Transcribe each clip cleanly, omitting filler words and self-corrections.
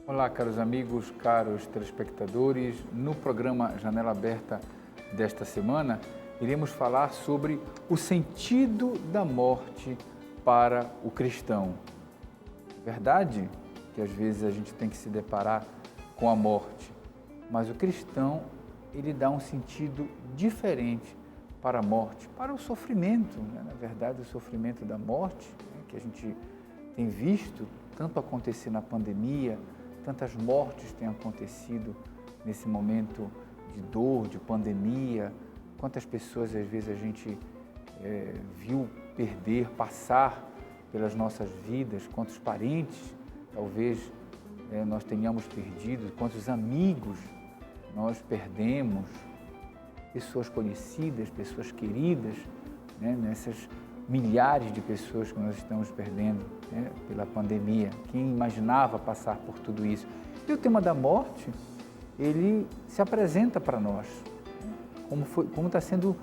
Olá, caros amigos, caros telespectadores. No programa Janela Aberta desta semana, iremos falar sobre o sentido da morte para o cristão. Verdade que às vezes a gente tem que se deparar com a morte, mas o cristão, ele dá um sentido diferente para a morte, para o sofrimento, né? Na verdade, o sofrimento da morte, né, que a gente tem visto tanto acontecer na pandemia, tantas mortes têm acontecido nesse momento de dor, de pandemia, quantas pessoas às vezes a gente viu perder, passar pelas nossas vidas, quantos parentes talvez nós tenhamos perdido, quantos amigos nós perdemos, pessoas conhecidas, pessoas queridas, né, nessas milhares de pessoas que nós estamos perdendo, né, pela pandemia. Quem imaginava passar por tudo isso? E o tema da morte, ele se apresenta para nós, né, como está sendo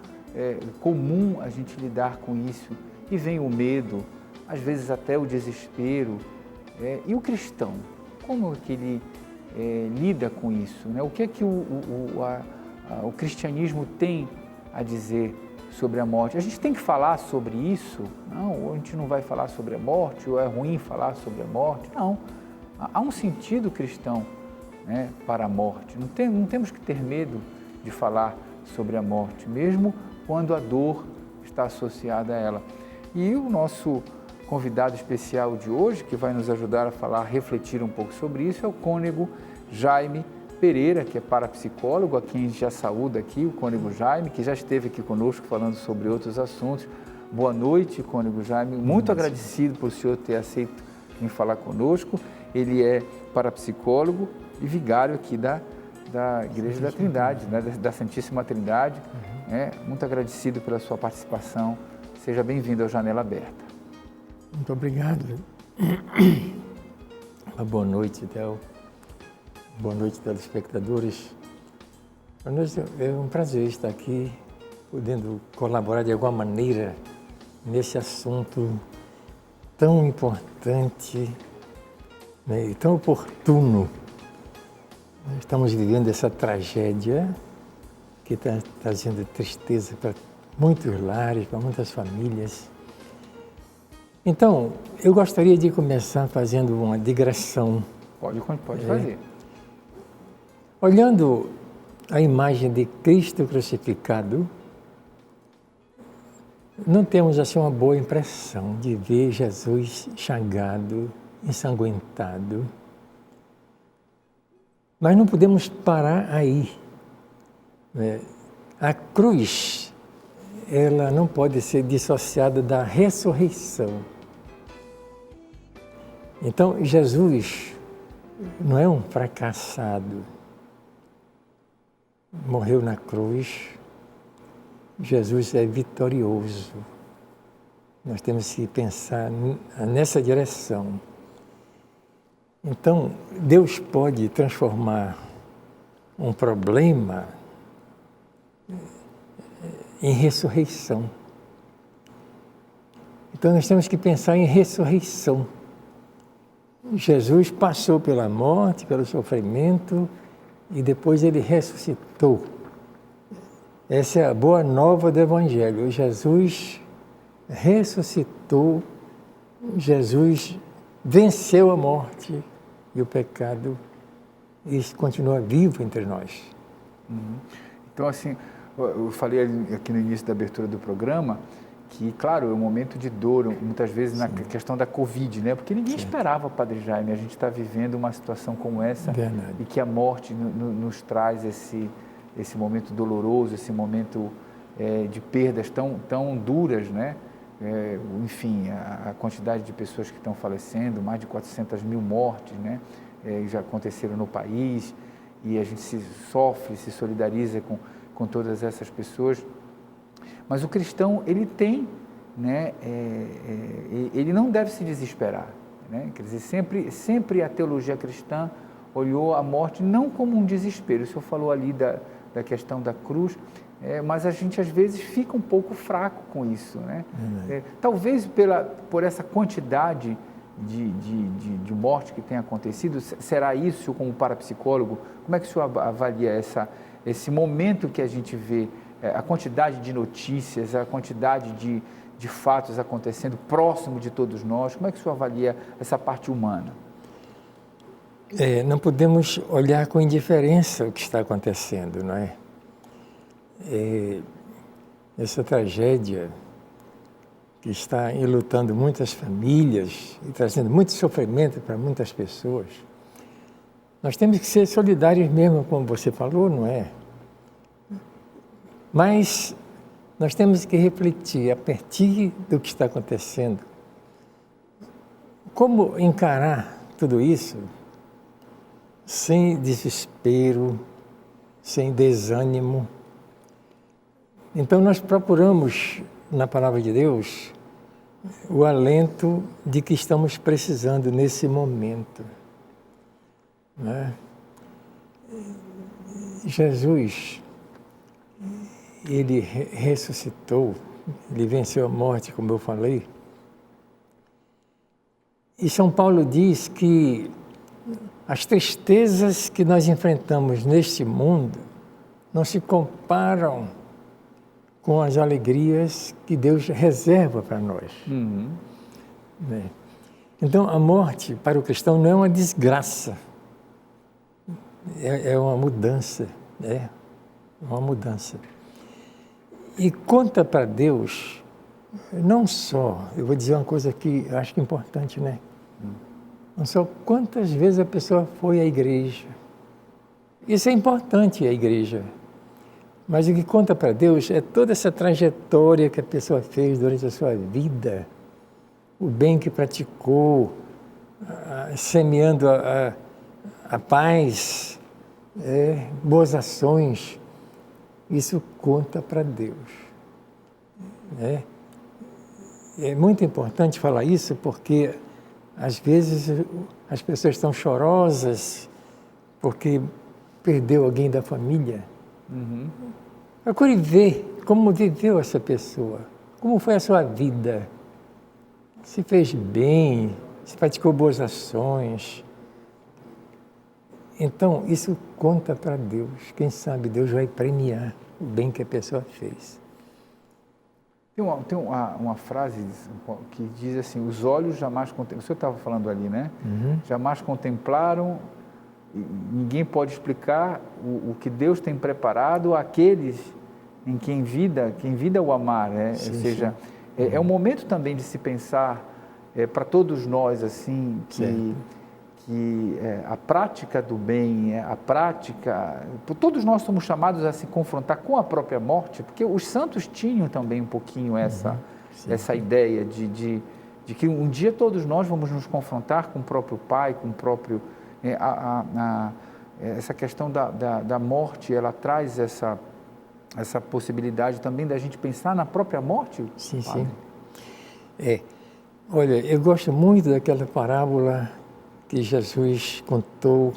comum a gente lidar com isso. E vem o medo, às vezes até o desespero. E o cristão, como é que ele lida com isso, né? O que é que o cristianismo tem a dizer sobre a morte? A gente tem que falar sobre isso? Não, ou a gente não vai falar sobre a morte, ou é ruim falar sobre a morte? Não, há um sentido cristão, né, para a morte. Não temos que ter medo de falar sobre a morte, mesmo quando a dor está associada a ela. E o nosso convidado especial de hoje, que vai nos ajudar a falar, refletir um pouco sobre isso, é o cônego Jaime Pereira, que é parapsicólogo, a quem a gente já saúda aqui, o cônego Jaime, que já esteve aqui conosco falando sobre outros assuntos. Boa noite, cônego Jaime, muito agradecido por o senhor ter aceito vir falar conosco. Ele é parapsicólogo e vigário aqui da Igreja da Trindade, né, da Santíssima Trindade. Muito agradecido pela sua participação. Seja bem-vindo ao Janela Aberta. Muito obrigado. Uma boa noite, Theo. Boa noite, telespectadores. Para nós é um prazer estar aqui, podendo colaborar de alguma maneira nesse assunto tão importante, né, e tão oportuno. Estamos vivendo essa tragédia que está trazendo tristeza para muitos lares, para muitas famílias. Então, eu gostaria de começar fazendo uma digressão. Pode fazer. Olhando a imagem de Cristo crucificado, não temos assim uma boa impressão de ver Jesus chagado, ensanguentado. Mas não podemos parar aí, né? A cruz, ela não pode ser dissociada da ressurreição. Então, Jesus não é um fracassado. Morreu na cruz. Jesus é vitorioso. Nós temos que pensar nessa direção. Então, Deus pode transformar um problema em ressurreição. Então, nós temos que pensar em ressurreição. Jesus passou pela morte, pelo sofrimento e depois ele ressuscitou. Essa é a boa nova do Evangelho. Jesus ressuscitou, Jesus venceu a morte e o pecado e continua vivo entre nós. Então, assim, eu falei aqui no início da abertura do programa que, claro, é um momento de dor, muitas vezes na questão da Covid, né? Porque ninguém esperava, Padre Jaime, a gente está vivendo uma situação como essa. Verdade. E que a morte nos traz esse momento doloroso, esse momento de perdas tão duras, né? Enfim, a quantidade de pessoas que estão falecendo, mais de 400 mil mortes, né? Já aconteceram no país, e a gente se solidariza com todas essas pessoas. Mas o cristão, ele tem, né, ele não deve se desesperar, né? Quer dizer, sempre a teologia cristã olhou a morte não como um desespero. O senhor falou ali da questão da cruz, mas a gente às vezes fica um pouco fraco com isso, né? Talvez por essa quantidade de morte que tem acontecido? Será isso, como parapsicólogo, como é que o senhor avalia esse momento que a gente vê, a quantidade de notícias, a quantidade de fatos acontecendo próximo de todos nós? Como é que o senhor avalia essa parte humana? Não podemos olhar com indiferença o que está acontecendo, não é? Essa tragédia que está enlutando muitas famílias e trazendo muito sofrimento para muitas pessoas. Nós temos que ser solidários mesmo, como você falou, não é? Mas nós temos que refletir a partir do que está acontecendo. Como encarar tudo isso sem desespero, sem desânimo? Então nós procuramos na Palavra de Deus o alento de que estamos precisando nesse momento, né? Jesus, ele ressuscitou, ele venceu a morte, como eu falei. E São Paulo diz que as tristezas que nós enfrentamos neste mundo não se comparam com as alegrias que Deus reserva para nós. Uhum. Né? Então, a morte para o cristão não é uma desgraça, é uma mudança, uma mudança. E conta para Deus, não só, eu vou dizer uma coisa que eu acho que é importante, né? Não só quantas vezes a pessoa foi à igreja. Isso é importante, a igreja. Mas o que conta para Deus é toda essa trajetória que a pessoa fez durante a sua vida, o bem que praticou, semeando a paz, boas ações. Isso conta para Deus. É muito importante falar isso porque, às vezes, as pessoas estão chorosas porque perdeu alguém da família. Uhum. Procure ver como viveu essa pessoa, como foi a sua vida, se fez bem, se praticou boas ações. Então, isso conta para Deus. Quem sabe Deus vai premiar o bem que a pessoa fez. Tem uma frase que diz assim, os olhos jamais contemplaram, o senhor estava falando ali, né? Uhum. Jamais contemplaram, ninguém pode explicar o que Deus tem preparado àqueles em quem vida o amar, né? Sim, ou seja, sim. É um momento também de se pensar para todos nós, assim, que a prática do bem, a prática... Todos nós somos chamados a se confrontar com a própria morte, porque os santos tinham também um pouquinho essa ideia de que um dia todos nós vamos nos confrontar com o próprio Pai, com o próprio... essa questão da morte, ela traz essa possibilidade também da gente pensar na própria morte? Sim, sim. Olha, eu gosto muito daquela parábola que Jesus contou,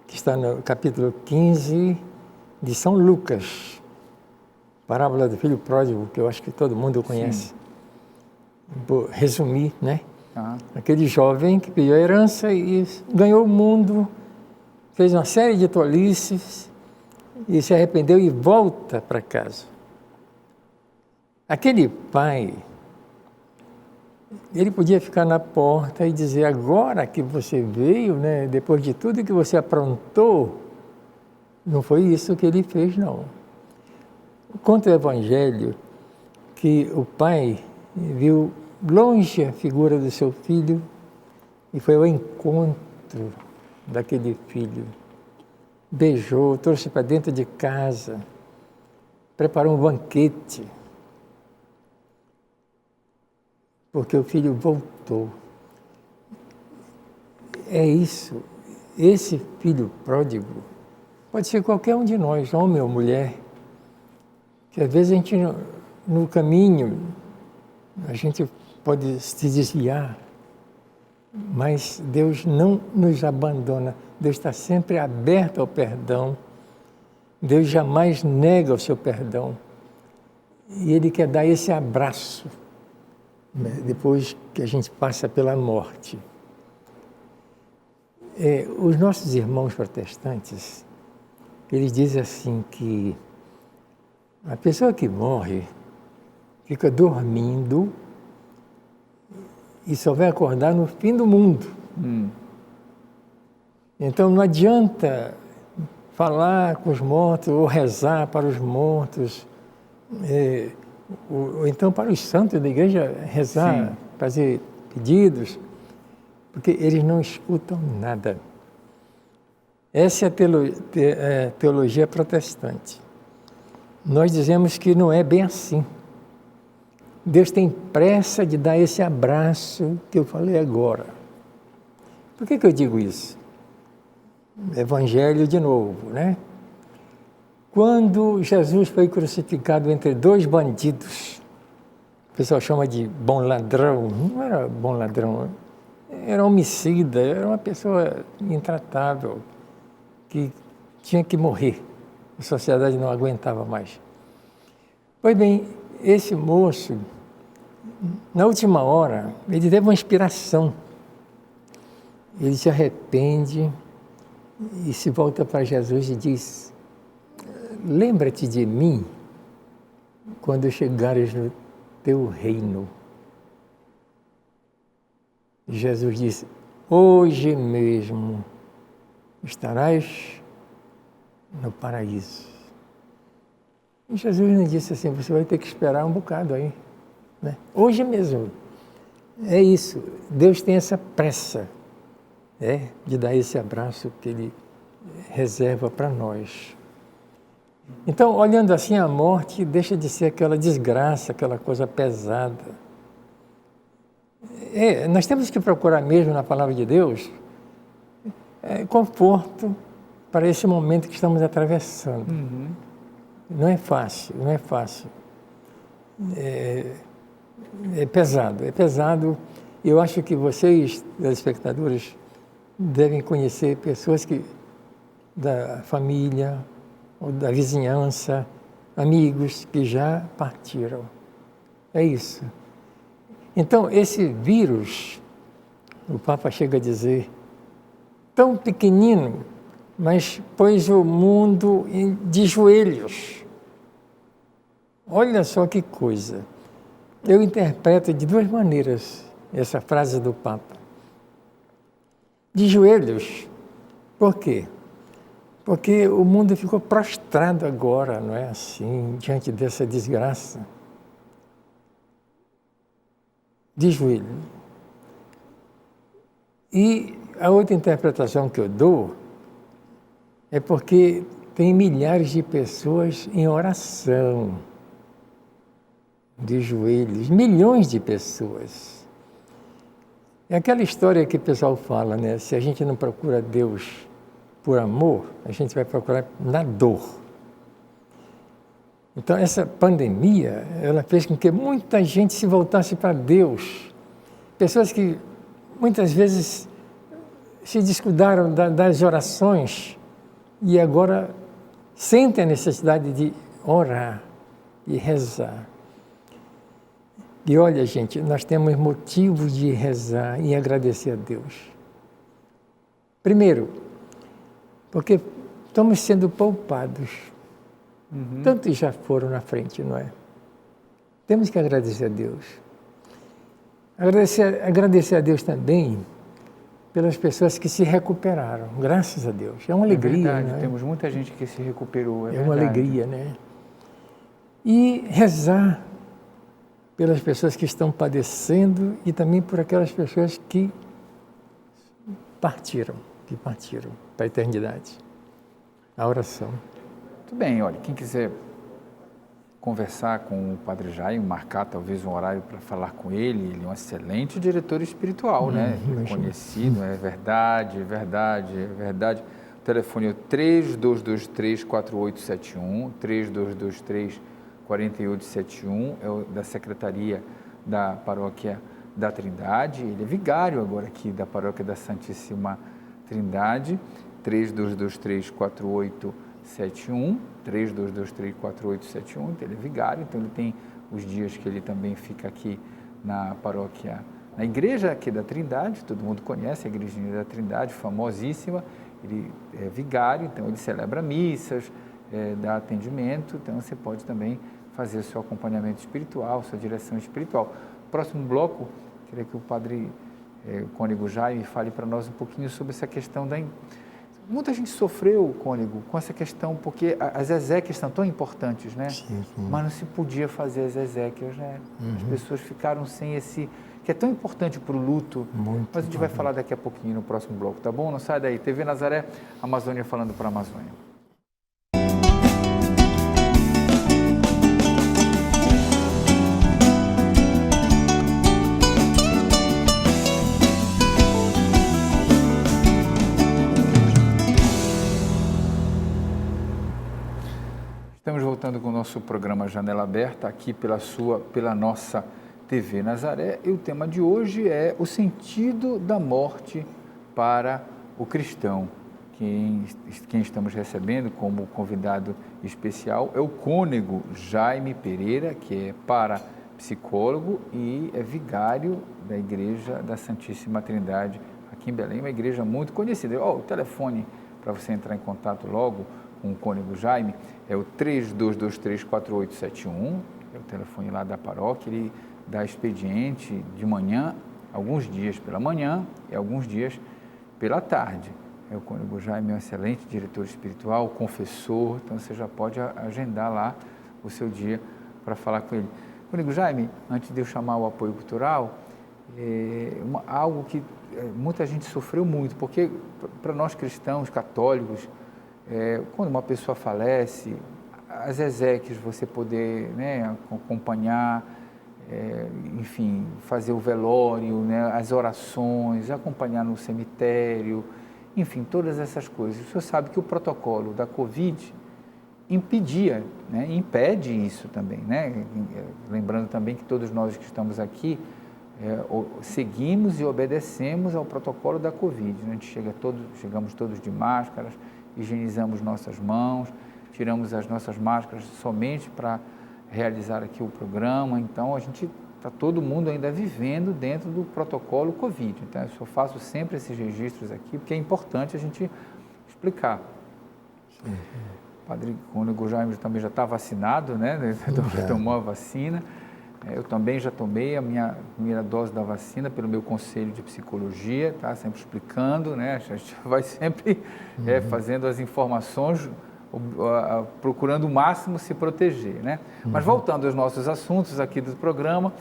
que está no capítulo 15 de São Lucas, parábola do filho pródigo, que eu acho que todo mundo conhece. Sim. Vou resumir, né? Ah. Aquele jovem que pediu a herança e ganhou o mundo, fez uma série de tolices e se arrependeu e volta para casa. Aquele pai, ele podia ficar na porta e dizer, agora que você veio, né, depois de tudo que você aprontou, não foi isso que ele fez, não. Conta o Evangelho que o pai viu longe a figura do seu filho e foi ao encontro daquele filho. Beijou, trouxe para dentro de casa, preparou um banquete, porque o filho voltou. É isso, esse filho pródigo pode ser qualquer um de nós, homem ou mulher, que às vezes a gente, no caminho, a gente pode se desviar, mas Deus não nos abandona. Deus está sempre aberto ao perdão. Deus jamais nega o seu perdão. E Ele quer dar esse abraço, né, depois que a gente passa pela morte. Os nossos irmãos protestantes, eles dizem assim que a pessoa que morre fica dormindo e só vai acordar no fim do mundo. Então não adianta falar com os mortos ou rezar para os mortos, ou então para os santos da igreja rezar, sim, fazer pedidos, porque eles não escutam nada. Essa é a teologia protestante. Nós dizemos que não é bem assim. Deus tem pressa de dar esse abraço que eu falei agora. Por que eu digo isso? Evangelho de novo, né? Quando Jesus foi crucificado entre dois bandidos, o pessoal chama de bom ladrão, não era bom ladrão, era homicida, era uma pessoa intratável, que tinha que morrer, a sociedade não aguentava mais. Pois bem, esse moço, na última hora, ele teve uma inspiração, ele se arrepende e se volta para Jesus e diz: lembra-te de mim quando chegares no teu reino. Jesus disse: hoje mesmo estarás no paraíso. E Jesus não disse assim: você vai ter que esperar um bocado aí, né? Hoje mesmo. É isso, Deus tem essa pressa, de dar esse abraço que Ele reserva para nós. Então, olhando assim, a morte deixa de ser aquela desgraça, aquela coisa pesada. Nós temos que procurar mesmo na Palavra de Deus conforto para esse momento que estamos atravessando. Uhum. Não é fácil, não é fácil. É pesado, é pesado. Eu acho que vocês, telespectadores, devem conhecer pessoas da família, ou da vizinhança, amigos que já partiram. É isso. Então, esse vírus, o Papa chega a dizer, tão pequenino, mas pôs o mundo de joelhos. Olha só que coisa. Eu interpreto de duas maneiras essa frase do Papa. De joelhos. Por quê? Porque o mundo ficou prostrado agora, não é assim, diante dessa desgraça. De joelho. E a outra interpretação que eu dou é porque tem milhares de pessoas em oração, de joelhos, milhões de pessoas. É aquela história que o pessoal fala, né? Se a gente não procura Deus por amor, a gente vai procurar na dor. Então, essa pandemia, ela fez com que muita gente se voltasse para Deus. Pessoas que muitas vezes se descuidaram das orações e agora sentem a necessidade de orar e rezar. E olha, gente, nós temos motivos de rezar e agradecer a Deus. Primeiro, porque estamos sendo poupados. Uhum. Tantos já foram na frente, não é? Temos que agradecer a Deus. Agradecer a Deus também pelas pessoas que se recuperaram, graças a Deus. É uma alegria, verdade, não é? Temos muita gente que se recuperou, é uma alegria, né? E rezar pelas pessoas que estão padecendo e também por aquelas pessoas que partiram para a eternidade. A oração. Muito bem, olha, quem quiser conversar com o Padre Jaime, marcar talvez um horário para falar com ele é um excelente diretor espiritual, né? Conhecido, é verdade. O telefone é o 3223-4871, 3223-4871, é o da Secretaria da Paróquia da Trindade, ele é vigário agora aqui da Paróquia da Santíssima Trindade, 3223-4871, 3223-4871, ele é vigário, então ele tem os dias que ele também fica aqui na Paróquia na igreja aqui da Trindade, todo mundo conhece a Igrejinha da Trindade, famosíssima, ele é vigário, então ele celebra missas, dá atendimento, então você pode também fazer o seu acompanhamento espiritual, sua direção espiritual. Próximo bloco, queria que o Padre Cônego Jaime fale para nós um pouquinho sobre essa questão da... Muita gente sofreu, Cônego, com essa questão, porque as exéquias são tão importantes, né? Sim. Mas não se podia fazer as exéquias, né? As pessoas ficaram sem esse... que é tão importante para o luto. Muito mas a gente vai falar daqui a pouquinho no próximo bloco, tá bom? Não sai daí. TV Nazaré, Amazônia falando para a Amazônia. Estamos voltando com o nosso programa Janela Aberta, aqui pela nossa TV Nazaré, e o tema de hoje é o sentido da morte para o cristão. Quem estamos recebendo como convidado especial é o Cônego Jaime Pereira, que é parapsicólogo e é vigário da Igreja da Santíssima Trindade aqui em Belém, uma igreja muito conhecida. O telefone para você entrar em contato logo com o Cônego Jaime é o 3223-4871, é o telefone lá da paróquia. Ele dá expediente de manhã, alguns dias pela manhã e alguns dias pela tarde. O Cônego Jaime é um excelente diretor espiritual, confessor, então você já pode agendar lá o seu dia para falar com ele. Cônego Jaime, antes de eu chamar o apoio cultural, algo que muita gente sofreu muito, porque para nós cristãos, católicos, quando uma pessoa falece, as exéquias, você poder, né, acompanhar, enfim, fazer o velório, né, as orações, acompanhar no cemitério, enfim, todas essas coisas. O senhor sabe que o protocolo da Covid impedia, né, impede isso também, né? Lembrando também que todos nós que estamos aqui seguimos e obedecemos ao protocolo da Covid. A gente chegamos todos de máscaras, higienizamos nossas mãos, tiramos as nossas máscaras somente para realizar aqui o programa. Então, a gente está todo mundo ainda vivendo dentro do protocolo Covid. Então, eu só faço sempre esses registros aqui, porque é importante a gente explicar. Sim. O Padre Cônego Jaime também já está vacinado, né? Tomou a vacina. Eu também já tomei a minha primeira dose da vacina pelo meu conselho de psicologia, tá? Sempre explicando, né? A gente vai sempre fazendo as informações, procurando o máximo se proteger, né? Mas voltando aos nossos assuntos aqui do programa,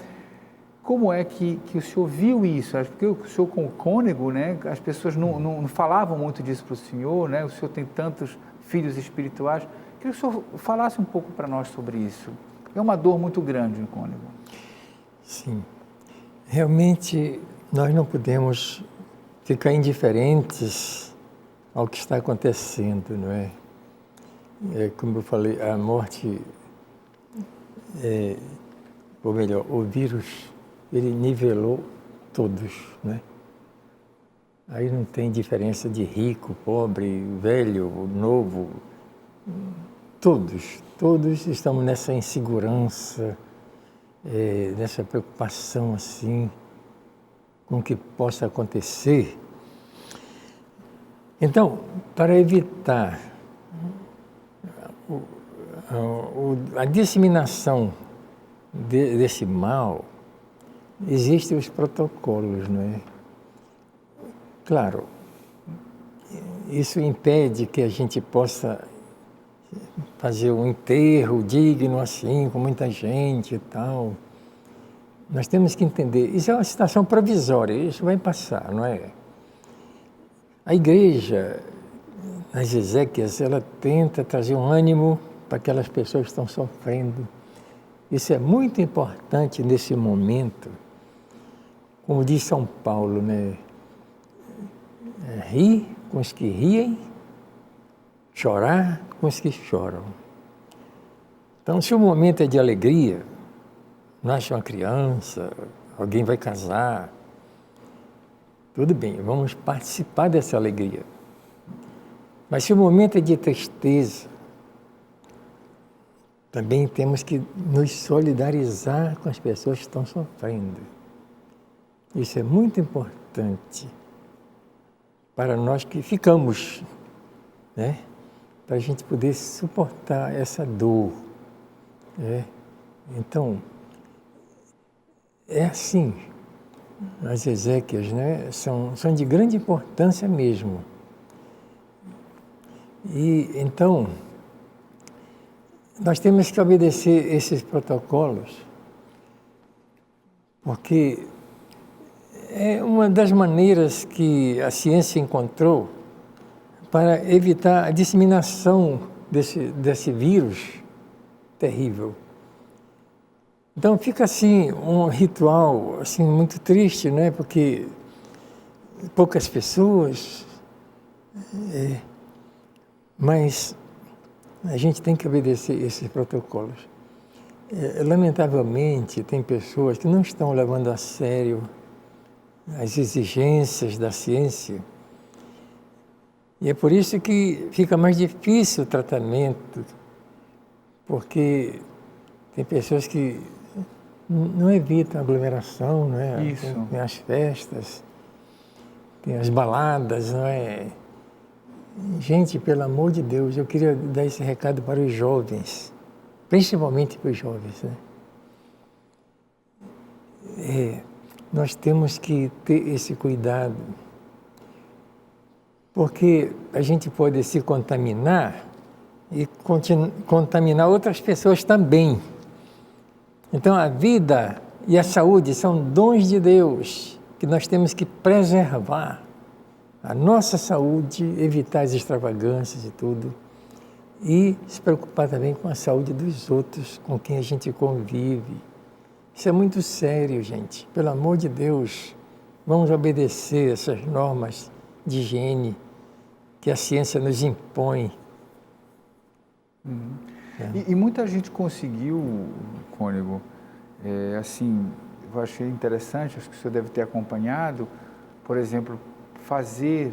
como é que o senhor viu isso? Porque o senhor com o Cônego, né? As pessoas não falavam muito disso para o senhor, né? O senhor tem tantos filhos espirituais. Queria que o senhor falasse um pouco para nós sobre isso. É uma dor muito grande, Cônego. Sim. Realmente, nós não podemos ficar indiferentes ao que está acontecendo, não é? Como eu falei, a morte, ou melhor, o vírus, ele nivelou todos, né? Aí não tem diferença de rico, pobre, velho, novo. Todos estamos nessa insegurança, nessa preocupação assim, com o que possa acontecer. Então, para evitar a disseminação desse mal, existem os protocolos, não é? Claro, isso impede que a gente possa fazer um enterro digno assim, com muita gente e tal. Nós temos que entender, isso é uma situação provisória, isso vai passar, não é? A igreja, nas exéquias, ela tenta trazer um ânimo para aquelas pessoas que estão sofrendo. Isso é muito importante nesse momento. Como diz São Paulo, né? Rir com os que riem, chorar com os que choram. Então, se o momento é de alegria, nasce uma criança, alguém vai casar, tudo bem, vamos participar dessa alegria. Mas se o momento é de tristeza, também temos que nos solidarizar com as pessoas que estão sofrendo. Isso é muito importante para nós que ficamos, né? Para a gente poder suportar essa dor. Né? Então, é assim, as exéquias, né? são de grande importância mesmo. E então, nós temos que obedecer esses protocolos, porque é uma das maneiras que a ciência encontrou para evitar a disseminação desse vírus terrível. Então fica assim um ritual assim muito triste, né? Porque poucas pessoas, mas a gente tem que obedecer esses protocolos. Lamentavelmente, tem pessoas que não estão levando a sério as exigências da ciência. E é por isso que fica mais difícil o tratamento, porque tem pessoas que não evitam aglomeração, não é? Isso. Tem as festas, tem as baladas, não é? Gente, pelo amor de Deus, eu queria dar esse recado para os jovens, principalmente para os jovens, né? Nós temos que ter esse cuidado, porque a gente pode se contaminar e contaminar outras pessoas também. Então, a vida e a saúde são dons de Deus que nós temos que preservar. A nossa saúde, evitar as extravagâncias e tudo, e se preocupar também com a saúde dos outros com quem a gente convive. Isso é muito sério, gente. Pelo amor de Deus, vamos obedecer essas normas de higiene que a ciência nos impõe. E muita gente conseguiu, Cônego, assim, eu achei interessante, acho que o senhor deve ter acompanhado, por exemplo, fazer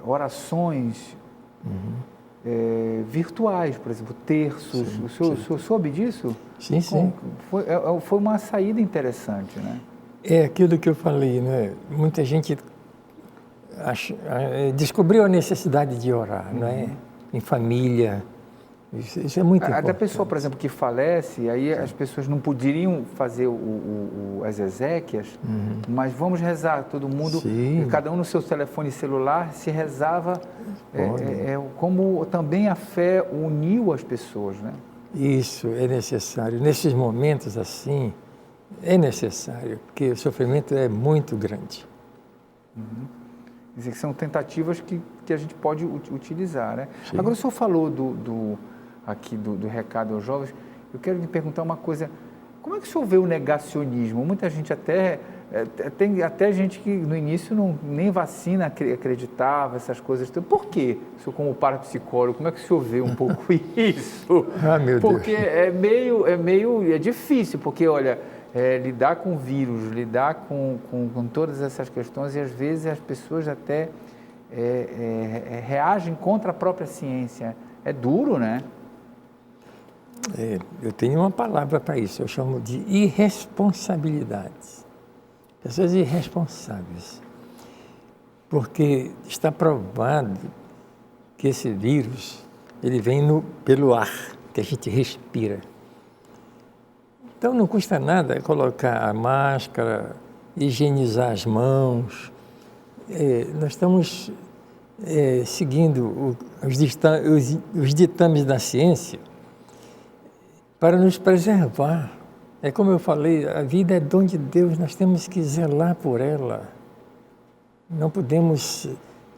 orações virtuais, por exemplo, terços. Sim, o senhor soube disso? Sim, sim. Foi uma saída interessante, né? É aquilo que eu falei, né? Muita gente descobriu a necessidade de orar, não é? Em família. Isso é muito importante. A pessoa, por exemplo, que falece, aí as pessoas não poderiam fazer as exéquias, mas vamos rezar, todo mundo, cada um no seu telefone celular, se rezava, como também a fé uniu as pessoas, né? Isso é necessário. Nesses momentos assim, é necessário, porque o sofrimento é muito grande. Quer dizer, que são tentativas que a gente pode utilizar, né? Sim. Agora, o senhor falou aqui do recado aos jovens, eu quero lhe perguntar uma coisa, como é que o senhor vê o negacionismo? Muita gente tem até gente que no início nem vacina acreditava, essas coisas. Por quê? O senhor como parapsicólogo, como é que o senhor vê um pouco isso? Meu porque Deus. é difícil, porque olha, lidar com vírus, lidar com todas essas questões, e às vezes as pessoas até reagem contra a própria ciência. É duro, né? Eu tenho uma palavra para isso, eu chamo de irresponsabilidade. Pessoas irresponsáveis. Porque está provado que esse vírus, ele vem pelo ar que a gente respira. Então não custa nada colocar a máscara, higienizar as mãos. Nós estamos seguindo os ditames da ciência para nos preservar. É como eu falei, a vida é dom de Deus, nós temos que zelar por ela. Não podemos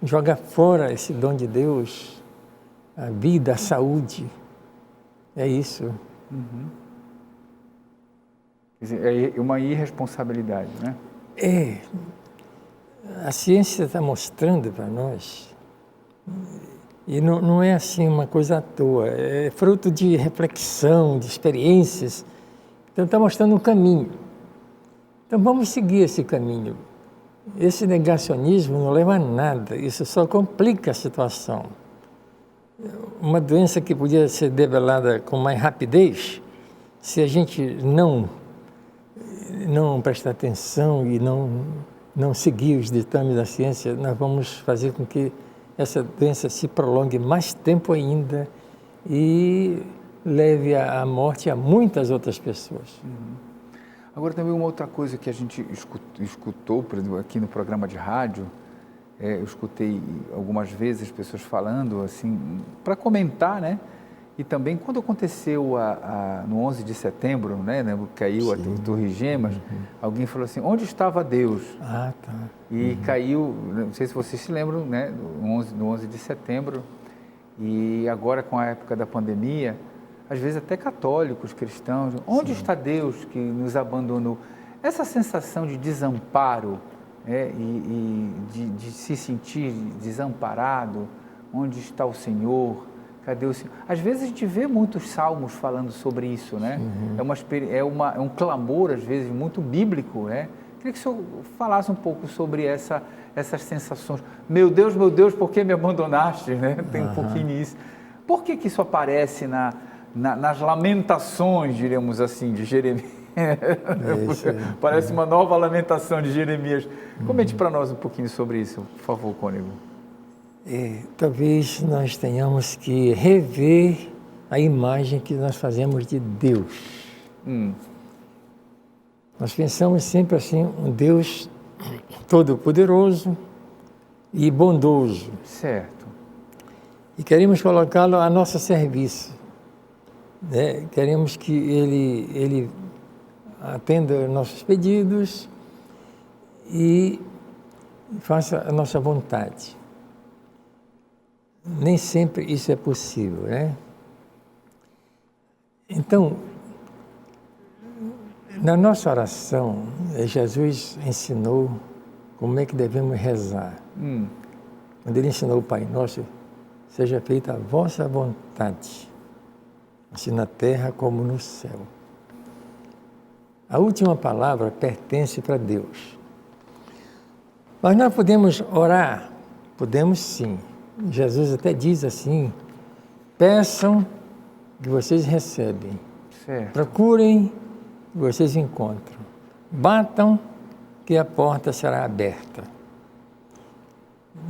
jogar fora esse dom de Deus, a vida, a saúde. É isso. Quer dizer, é uma irresponsabilidade, né? A ciência está mostrando para nós, e não é assim uma coisa à toa, é fruto de reflexão, de experiências. Então está mostrando um caminho. Então vamos seguir esse caminho. Esse negacionismo não leva a nada, isso só complica a situação. Uma doença que podia ser debelada com mais rapidez, se a gente não prestar atenção e não não seguir os ditames da ciência, nós vamos fazer com que essa doença se prolongue mais tempo ainda e leve à morte a muitas outras pessoas. Agora também uma outra coisa que a gente escutou, por exemplo, aqui no programa de rádio, eu escutei algumas vezes as pessoas falando assim, para comentar, né? E também quando aconteceu no 11 de setembro, né, caiu a Torre Gêmeas, alguém falou assim, onde estava Deus? Ah, tá. E caiu, não sei se vocês se lembram, né, no 11 de setembro, e agora com a época da pandemia, às vezes até católicos, cristãos, onde está Deus que nos abandonou? Essa sensação de desamparo, e de se sentir desamparado, onde está o Senhor? Cadê o Senhor? Às vezes a gente vê muitos salmos falando sobre isso, né? É um clamor, às vezes, muito bíblico, né? Queria que o senhor falasse um pouco sobre essas sensações. Meu Deus, por que me abandonaste? Né? Tem um pouquinho isso. Por que isso aparece nas lamentações, diríamos assim, de Jeremias? Parece uma nova lamentação de Jeremias. Comente para nós um pouquinho sobre isso, por favor, Cônego. Talvez nós tenhamos que rever a imagem que nós fazemos de Deus. Nós pensamos sempre assim, um Deus todo-poderoso e bondoso. Certo. E queremos colocá-lo a nosso serviço. Né? Queremos que ele atenda nossos pedidos e faça a nossa vontade. Nem sempre isso é possível, né? Então, na nossa oração, Jesus ensinou como é que devemos rezar. Quando ele ensinou o Pai Nosso, seja feita a vossa vontade, assim na terra como no céu. A última palavra pertence para Deus. Mas nós podemos orar? Podemos sim. Jesus até diz assim, peçam que vocês recebem, certo. Procurem que vocês encontram, batam que a porta será aberta.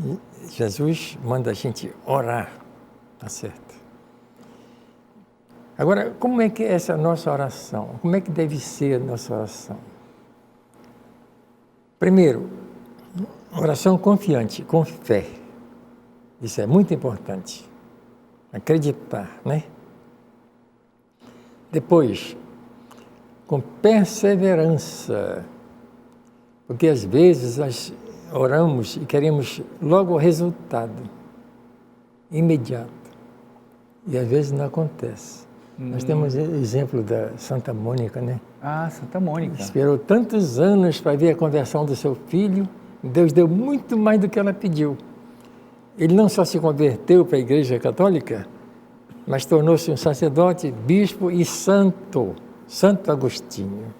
E Jesus manda a gente orar, tá certo? Agora, como é que é essa nossa oração? Como é que deve ser a nossa oração? Primeiro, oração confiante, com fé. Isso é muito importante. Acreditar, né? Depois, com perseverança. Porque às vezes nós oramos e queremos logo o resultado imediato. E às vezes não acontece. Nós temos o exemplo da Santa Mônica, né? Ah, Santa Mônica. Esperou tantos anos para ver a conversão do seu filho. Deus deu muito mais do que ela pediu. Ele não só se converteu para a Igreja Católica, mas tornou-se um sacerdote, bispo e santo, Santo Agostinho.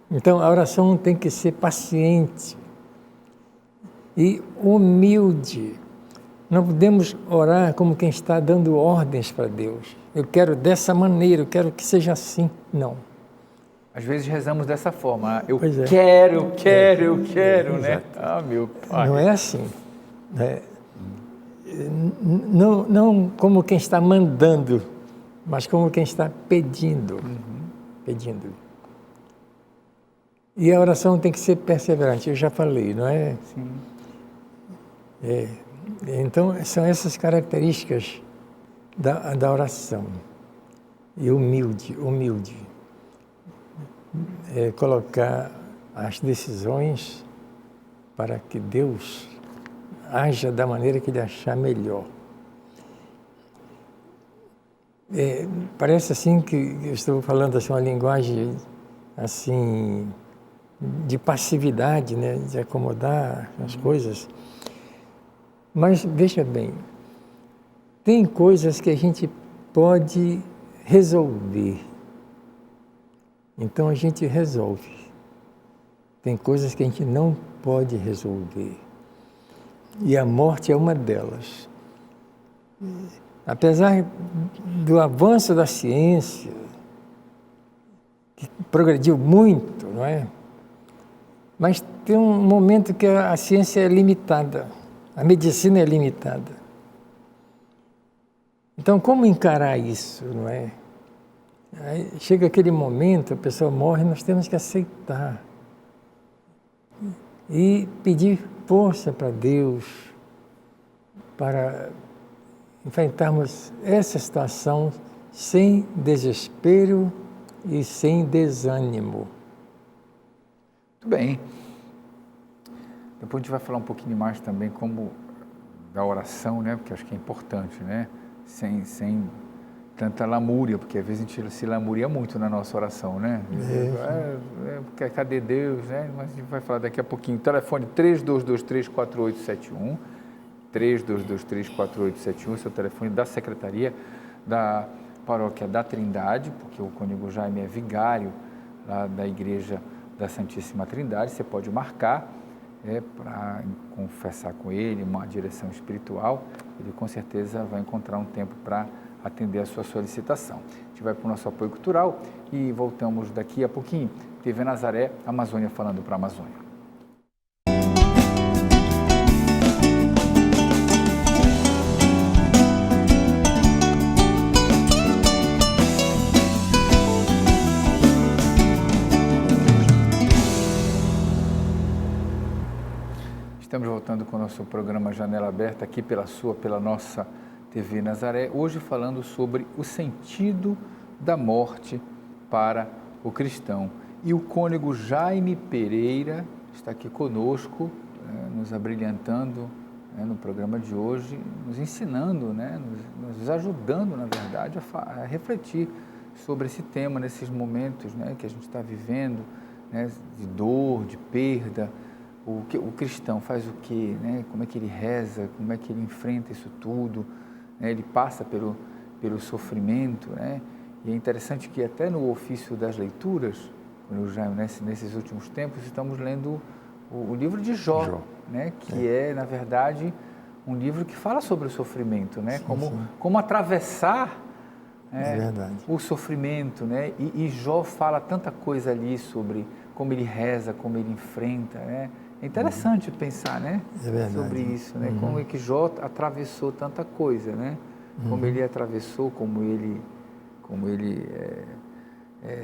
Então, a oração tem que ser paciente e humilde. Não podemos orar como quem está dando ordens para Deus. Eu quero dessa maneira, eu quero que seja assim. Não. Às vezes rezamos dessa forma. Eu Pois quero, né? Ah, meu Pai. Não é assim. Não como quem está mandando, mas como quem está pedindo. Pedindo. E a oração tem que ser perseverante, eu já falei, não é? Sim. Então, são essas características da oração. E humilde. Colocar as decisões para que Deus haja da maneira que Ele achar melhor. Parece assim que eu estou falando assim, uma linguagem assim, de passividade, né? De acomodar as coisas. Mas, veja bem, tem coisas que a gente pode resolver. Então, a gente resolve. Tem coisas que a gente não pode resolver. E a morte é uma delas. Apesar do avanço da ciência, que progrediu muito, não é? Mas tem um momento que a ciência é limitada, a medicina é limitada. Então, como encarar isso, não é? Aí chega aquele momento, a pessoa morre, nós temos que aceitar e pedir força para Deus para enfrentarmos essa situação sem desespero e sem desânimo. Muito bem. Depois a gente vai falar um pouquinho mais também como da oração, né? Porque acho que é importante, né? Sem tanta lamúria, porque às vezes a gente se lamúria muito na nossa oração, né? Cadê Deus, né? Mas a gente vai falar daqui a pouquinho. Telefone 3223-4871, 3223-4871, esse é o telefone da Secretaria da Paróquia da Trindade, porque o cônego Jaime é vigário lá da Igreja da Santíssima Trindade. Você pode marcar para confessar com ele, uma direção espiritual. Ele com certeza vai encontrar um tempo para atender a sua solicitação. A gente vai para o nosso apoio cultural e voltamos daqui a pouquinho. TV Nazaré, Amazônia falando para a Amazônia. Estamos voltando com o nosso programa Janela Aberta aqui pela nossa TV Nazaré, hoje falando sobre o sentido da morte para o cristão. E o cônego Jaime Pereira está aqui conosco, nos abrilhantando no programa de hoje, nos ensinando, nos ajudando, na verdade, a refletir sobre esse tema, nesses momentos que a gente está vivendo, de dor, de perda. O cristão faz o quê? Como é que ele reza? Como é que ele enfrenta isso tudo? Ele passa pelo sofrimento, E é interessante que até no ofício das leituras, já nesses últimos tempos, estamos lendo o livro de Jó. Que é, na verdade, um livro que fala sobre o sofrimento, como atravessar o sofrimento, E Jó fala tanta coisa ali sobre como ele reza, como ele enfrenta, É interessante pensar, sobre isso, Como é que Jó atravessou tanta coisa, Como ele atravessou, como ele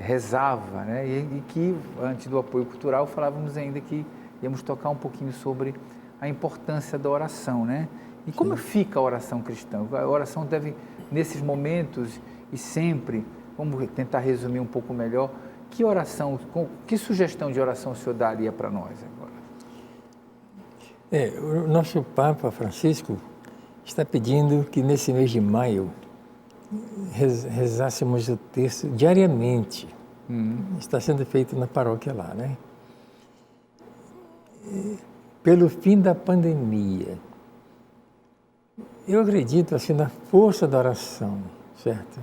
rezava, E que, antes do apoio cultural, falávamos ainda que íamos tocar um pouquinho sobre a importância da oração, E como fica a oração cristã? A oração deve, nesses momentos e sempre, vamos tentar resumir um pouco melhor, que sugestão de oração o senhor daria para nós agora? O nosso Papa Francisco está pedindo que nesse mês de maio rezássemos o texto diariamente. Está sendo feito na paróquia lá, Pelo fim da pandemia. Eu acredito assim na força da oração, certo?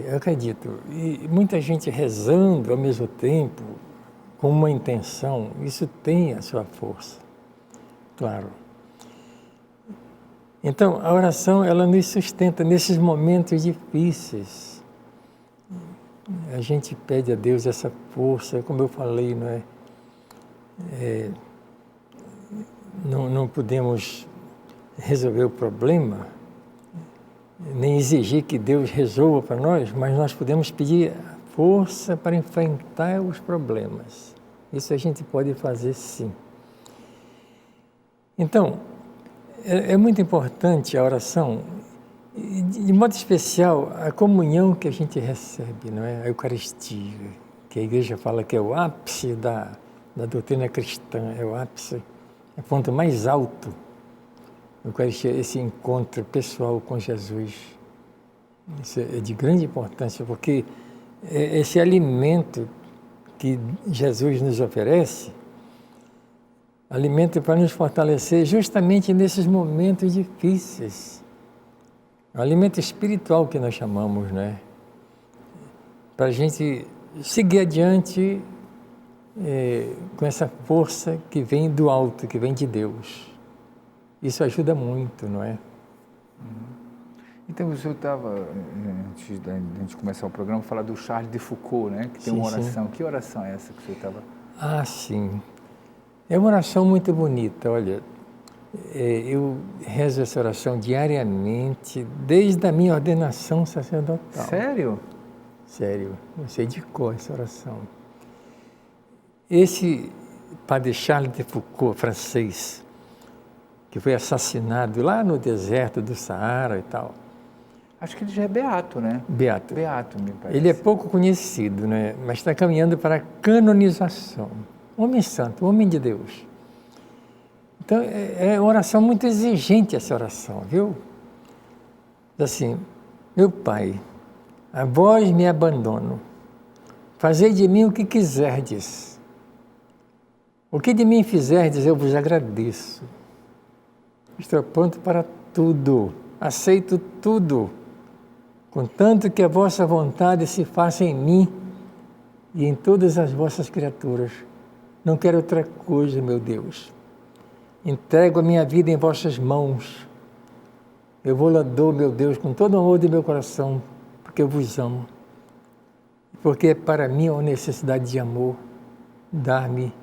Eu acredito. E muita gente rezando ao mesmo tempo, com uma intenção, isso tem a sua força, claro. Então, a oração, ela nos sustenta nesses momentos difíceis. A gente pede a Deus essa força, como eu falei, não podemos resolver o problema, nem exigir que Deus resolva para nós, mas nós podemos pedir força para enfrentar os problemas. Isso a gente pode fazer sim. Então, é muito importante a oração, de modo especial, a comunhão que a gente recebe, a Eucaristia, que a Igreja fala que é o ápice da doutrina cristã, é o ápice, é o ponto mais alto. A Eucaristia, esse encontro pessoal com Jesus. Isso é de grande importância, porque esse alimento que Jesus nos oferece, alimento para nos fortalecer justamente nesses momentos difíceis. É um alimento espiritual que nós chamamos, Para a gente seguir adiante com essa força que vem do alto, que vem de Deus. Isso ajuda muito, Então, o senhor estava, antes de a gente começar o programa, falar do Charles de Foucault, que tem uma oração. Sim. Que oração é essa que o senhor estava... Ah, sim. É uma oração muito bonita, olha. Eu rezo essa oração diariamente, desde a minha ordenação sacerdotal. Sério? Sério, eu sei de cor essa oração. Esse padre Charles de Foucault, francês, que foi assassinado lá no deserto do Saara e tal. Acho que ele já é beato, né? Beato. Beato, me parece. Ele é pouco conhecido, né? Mas está caminhando para a canonização. Homem santo, homem de Deus. Então, é uma oração muito exigente essa oração, viu? Assim, meu Pai, a vós me abandono, fazei de mim o que quiserdes. O que de mim fizerdes, eu vos agradeço. Estou pronto para tudo, aceito tudo, contanto que a vossa vontade se faça em mim e em todas as vossas criaturas. Não quero outra coisa, meu Deus. Entrego a minha vida em vossas mãos. Eu vou-la dou, meu Deus, com todo o amor do meu coração, porque eu vos amo. Porque é para mim uma necessidade de amor, dar-me,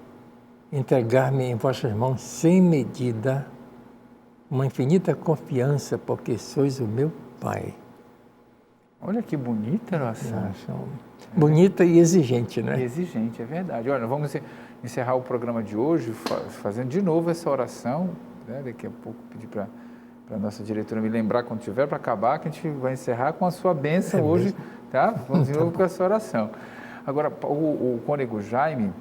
entregar-me em vossas mãos sem medida, uma infinita confiança, porque sois o meu Pai. Olha que bonita a oração. Bonita e exigente, né? Exigente, é verdade. Olha, vamos encerrar o programa de hoje fazendo de novo essa oração, né? Daqui a pouco pedir para a nossa diretora me lembrar quando tiver para acabar, que a gente vai encerrar com a sua bênção hoje, mesmo? Tá? Vamos de novo com essa oração. Agora, o cônego Jaime,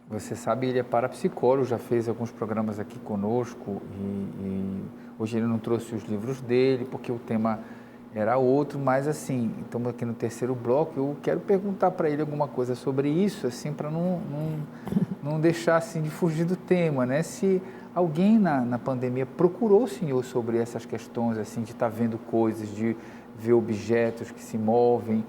você sabe, ele é parapsicólogo, já fez alguns programas aqui conosco e hoje ele não trouxe os livros dele, porque o tema era outro, mas assim, estamos aqui no terceiro bloco, eu quero perguntar para ele alguma coisa sobre isso, assim, para não deixar assim de fugir do tema, né? Se alguém na pandemia procurou o senhor sobre essas questões, assim, de estar vendo coisas, de ver objetos que se movem,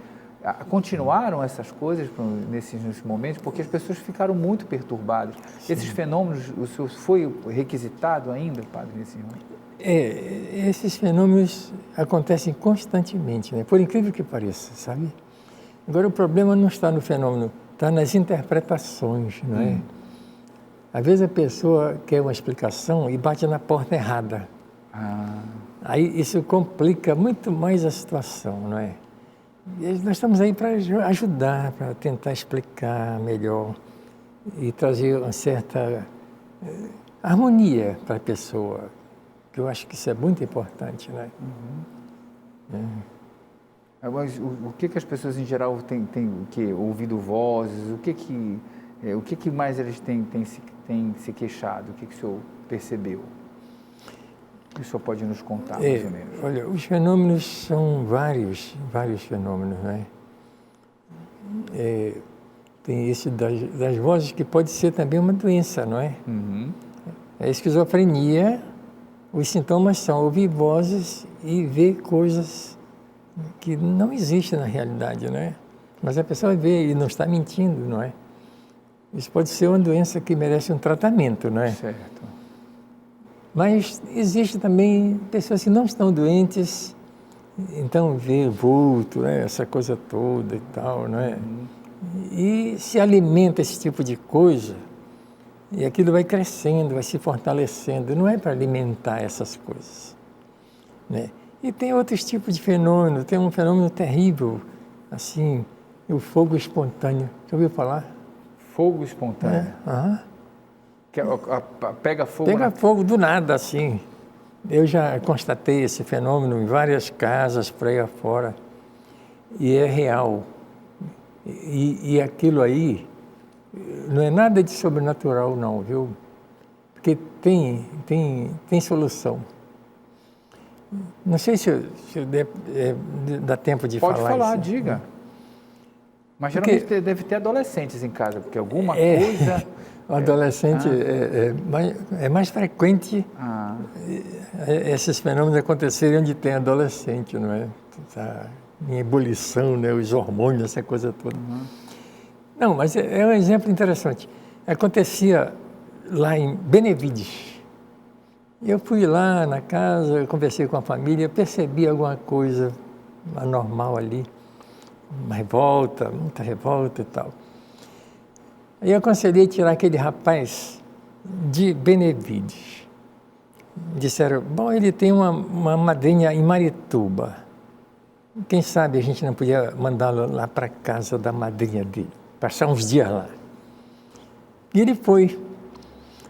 continuaram essas coisas nesses momentos, porque as pessoas ficaram muito perturbadas. Sim. Esses fenômenos, o senhor foi requisitado ainda, padre, nesse momento? Esses fenômenos acontecem constantemente, né? Por incrível que pareça, sabe? Agora, o problema não está no fenômeno, está nas interpretações, não é? Às vezes a pessoa quer uma explicação e bate na porta errada. Aí isso complica muito mais a situação, não é? E nós estamos aí para ajudar, para tentar explicar melhor e trazer uma certa harmonia para a pessoa. Eu acho que isso é muito importante, né? Mas o que as pessoas em geral têm o quê? Ouvido vozes? O que mais eles têm se queixado? O que o senhor percebeu? O que o senhor pode nos contar, mais ou menos? Olha, os fenômenos são vários fenômenos, né? Tem esse das vozes, que pode ser também uma doença, não é? A esquizofrenia. Os sintomas são ouvir vozes e ver coisas que não existem na realidade, não é? Mas a pessoa vê e não está mentindo, não é? Isso pode ser uma doença que merece um tratamento, não é? Certo. Mas existe também pessoas que não estão doentes, então vê vulto, né? Essa coisa toda e tal, não é? E se alimenta esse tipo de coisa. E aquilo vai crescendo, vai se fortalecendo. Não é para alimentar essas coisas, né? E tem outros tipos de fenômeno. Tem um fenômeno terrível, assim, o fogo espontâneo. Já ouviu falar? Fogo espontâneo? Que pega fogo? Pega fogo do nada, assim. Eu já constatei esse fenômeno em várias casas, por aí afora. E é real. E aquilo aí não é nada de sobrenatural, não, viu? Porque tem solução. Não sei se dá tempo de falar. Pode falar, isso. Diga. Mas geralmente deve ter adolescentes em casa, porque alguma coisa... O adolescente é mais frequente esses fenômenos acontecerem onde tem adolescente, não é? Tá em ebulição, né? Os hormônios, essa coisa toda. Não, mas é um exemplo interessante. Acontecia lá em Benevides. Eu fui lá na casa, conversei com a família, percebi alguma coisa anormal ali, uma revolta, muita revolta e tal. Aí eu aconselhei tirar aquele rapaz de Benevides. Disseram, bom, ele tem uma madrinha em Marituba. Quem sabe a gente não podia mandá-lo lá para a casa da madrinha dele, passar uns dias lá. E ele foi.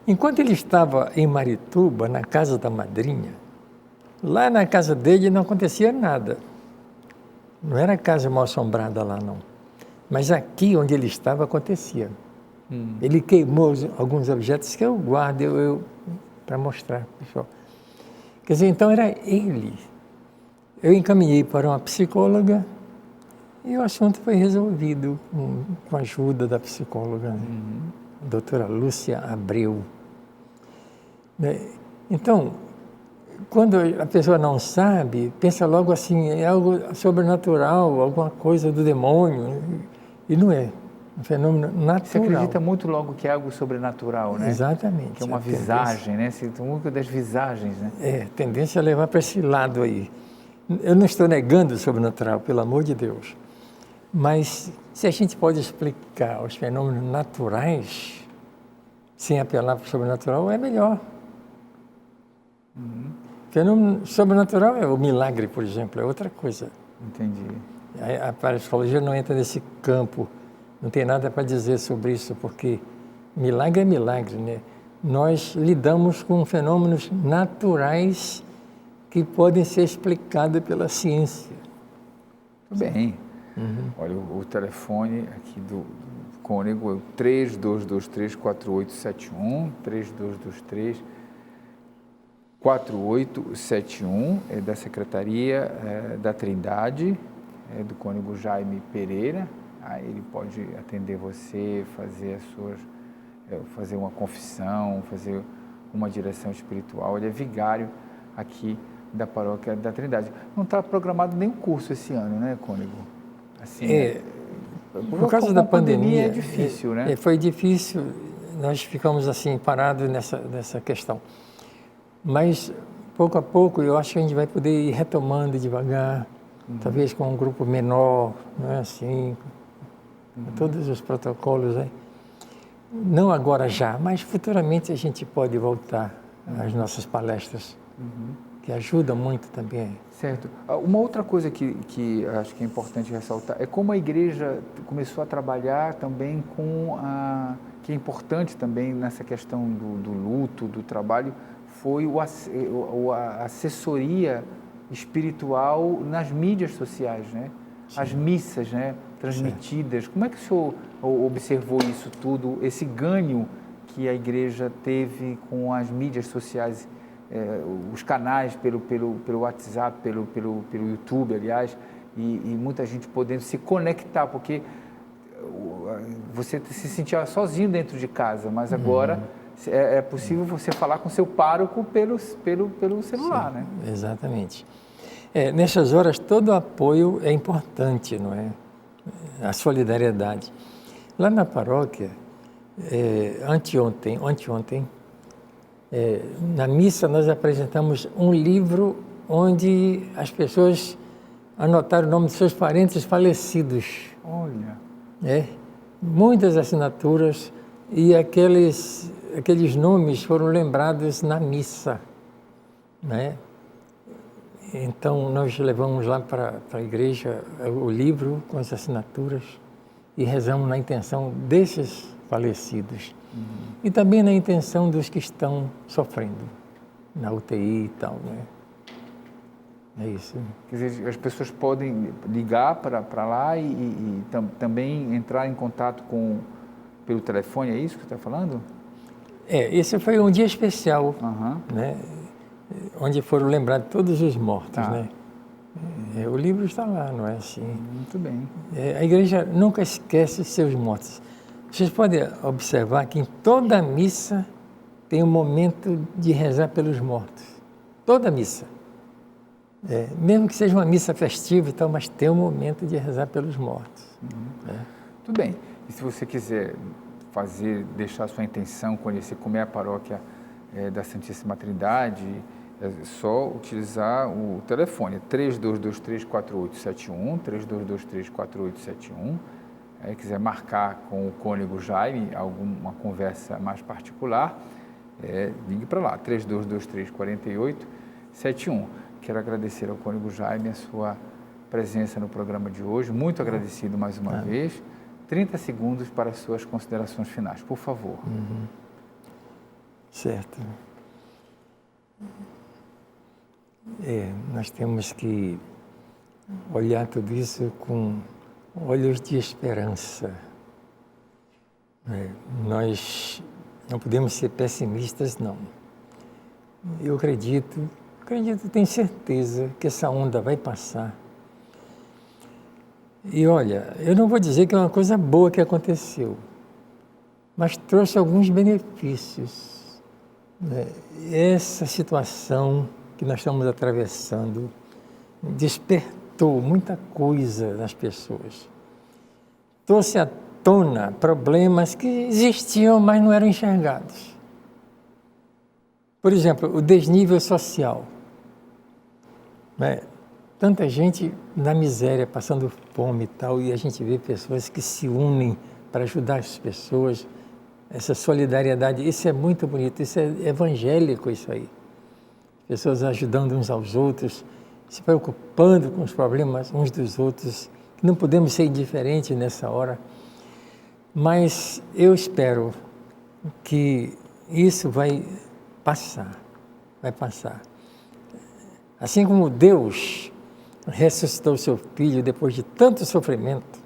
Enquanto ele estava em Marituba, na casa da madrinha, lá na casa dele não acontecia nada. Não era casa mal assombrada lá, não. Mas aqui onde ele estava, acontecia. Ele queimou alguns objetos que eu guardo para mostrar, pessoal. Quer dizer, então era ele. Eu encaminhei para uma psicóloga e o assunto foi resolvido com a ajuda da psicóloga, né? A doutora Lúcia Abreu. Então, quando a pessoa não sabe, pensa logo assim, é algo sobrenatural, alguma coisa do demônio, e não é. Um fenômeno natural. Você acredita muito logo que é algo sobrenatural, né? Exatamente. Que é uma visagem, né? Você tem muito das visagens, né? É, tendência a levar para esse lado aí. Eu não estou negando o sobrenatural, pelo amor de Deus. Mas se a gente pode explicar os fenômenos naturais, sem apelar para o sobrenatural, é melhor. Fenômeno sobrenatural é o milagre, por exemplo, é outra coisa. Entendi. A parapsicologia não entra nesse campo, não tem nada para dizer sobre isso, porque milagre é milagre, né? Nós lidamos com fenômenos naturais que podem ser explicados pela ciência. Tudo bem. Olha, o telefone aqui do Cônego é o 3223-4871, 3223-4871, é da Secretaria da Trindade, do Cônego Jaime Pereira. Aí ele pode atender você, fazer uma confissão, fazer uma direção espiritual. Ele é vigário aqui da Paróquia da Trindade. Não está programado nenhum curso esse ano, né, Cônego? Assim, por causa da pandemia é difícil, né? Foi difícil, nós ficamos assim parados nessa questão. Mas pouco a pouco eu acho que a gente vai poder ir retomando devagar, talvez com um grupo menor, não é assim, todos os protocolos aí. Não agora já, mas futuramente a gente pode voltar às nossas palestras, que ajudam muito também. Certo. Uma outra coisa que acho que é importante ressaltar é como a igreja começou a trabalhar também que é importante também nessa questão do luto, do trabalho, foi a assessoria espiritual nas mídias sociais, né? Sim. As missas, né? Transmitidas. Sim. Como é que o senhor observou isso tudo, esse ganho que a igreja teve com as mídias sociais? Os canais pelo WhatsApp, pelo YouTube, aliás, e muita gente podendo se conectar, porque você se sentia sozinho dentro de casa, mas agora é possível você falar com seu pároco pelo celular, né? Exatamente. Nessas horas, todo apoio é importante, não é? A solidariedade. Lá na paróquia, anteontem, na missa nós apresentamos um livro onde as pessoas anotaram o nome de seus parentes falecidos. Olha! Muitas assinaturas e aqueles nomes foram lembrados na missa, né? Então nós levamos lá para a igreja o livro com as assinaturas e rezamos na intenção desses falecidos. E também na intenção dos que estão sofrendo, na UTI e tal, né? É isso. Quer dizer, as pessoas podem ligar para lá e também entrar em contato pelo telefone, é isso que você está falando? Esse foi um dia especial, né? Onde foram lembrados todos os mortos, né? O livro está lá, não é assim? Muito bem. A igreja nunca esquece seus mortos. Vocês podem observar que em toda missa tem um momento de rezar pelos mortos. Toda missa. Mesmo que seja uma missa festiva e tal, mas tem um momento de rezar pelos mortos. Tudo bem. E se você quiser deixar a sua intenção, conhecer como é a paróquia da Santíssima Trindade, é só utilizar o telefone 3223-4871, 3223-4871. quiser marcar com o cônego Jaime alguma conversa mais particular, ligue para lá, 3223-4871. Quero agradecer ao cônego Jaime a sua presença no programa de hoje, muito agradecido mais uma vez. 30 segundos para as suas considerações finais, por favor. Certo. Nós temos que olhar tudo isso com olhos de esperança. Nós não podemos ser pessimistas, não. Eu acredito, tenho certeza que essa onda vai passar. E olha, eu não vou dizer que é uma coisa boa que aconteceu, mas trouxe alguns benefícios. Essa situação que nós estamos atravessando despertou muita coisa nas pessoas. Trouxe à tona problemas que existiam, mas não eram enxergados. Por exemplo, o desnível social. Tanta gente na miséria, passando fome e tal, e a gente vê pessoas que se unem para ajudar as pessoas. Essa solidariedade, isso é muito bonito, isso é evangélico, isso aí. Pessoas ajudando uns aos outros, se preocupando com os problemas uns dos outros. Não podemos ser indiferentes nessa hora. Mas eu espero que isso vai passar, vai passar. Assim como Deus ressuscitou o seu filho depois de tanto sofrimento,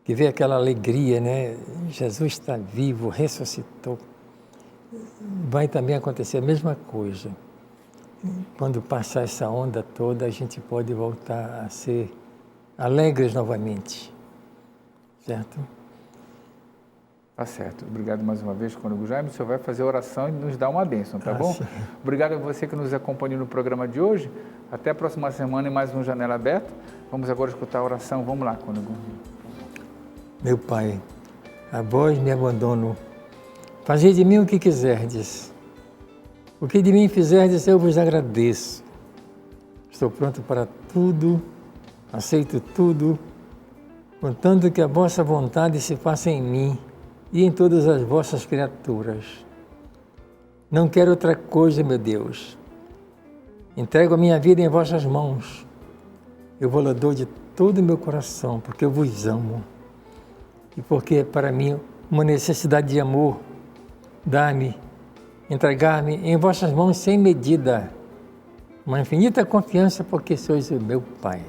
que veio aquela alegria, né? Jesus está vivo, ressuscitou. Vai também acontecer a mesma coisa. Quando passar essa onda toda, a gente pode voltar a ser alegres novamente. Certo? Tá certo. Obrigado mais uma vez, cônego Jaime. O senhor vai fazer a oração e nos dar uma bênção, tá bom? Sim. Obrigado a você que nos acompanhou no programa de hoje. Até a próxima semana em mais um Janela Aberta. Vamos agora escutar a oração. Vamos lá, cônego. Meu Pai, a vós me abandono. Fazei de mim o que quiserdes. O que de mim fizerdes, eu vos agradeço. Estou pronto para tudo, aceito tudo, contanto que a vossa vontade se faça em mim e em todas as vossas criaturas. Não quero outra coisa, meu Deus. Entrego a minha vida em vossas mãos. Eu vou-la dou de todo o meu coração, porque eu vos amo. E porque é para mim uma necessidade de amor. Dá-me, entregar-me em vossas mãos sem medida. Uma infinita confiança, porque sois o meu Pai.